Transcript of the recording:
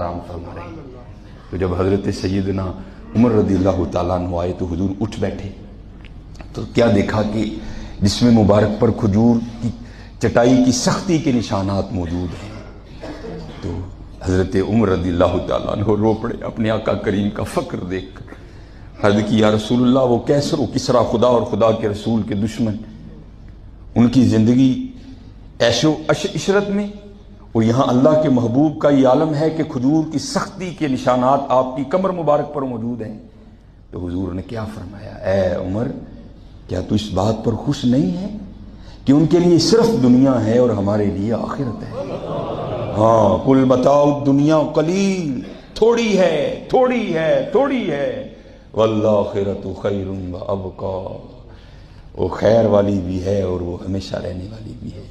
آرام فرما رہے ہیں۔ تو جب حضرت سیدنا عمر رضی اللہ تعالیٰ عنہ آئے تو حضور اٹھ بیٹھے، تو کیا دیکھا کہ جسم مبارک پر کھجور کی چٹائی کی سختی کے نشانات موجود ہیں۔ تو حضرت عمر رضی اللہ تعالیٰ عنہ رو پڑے اپنے آقا کریم کا فقر دیکھ کر۔ عرض کی یا رسول اللہ، وہ کیسر و کسرا خدا اور خدا کے رسول کے دشمن، ان کی زندگی عیش و عشرت میں، اور یہاں اللہ کے محبوب کا یہ عالم ہے کہ کھجور کی سختی کے نشانات آپ کی کمر مبارک پر موجود ہیں۔ تو حضور نے کیا فرمایا، اے عمر، کیا تو اس بات پر خوش نہیں ہے کہ ان کے لیے صرف دنیا ہے اور ہمارے لیے آخرت ہے؟ ہاں، قل متاع الدنیا قلیل، تھوڑی ہے تھوڑی ہے تھوڑی ہے، والآخرۃ خیر وابقیٰ، وہ خیر والی بھی ہے اور وہ ہمیشہ رہنے والی بھی ہے۔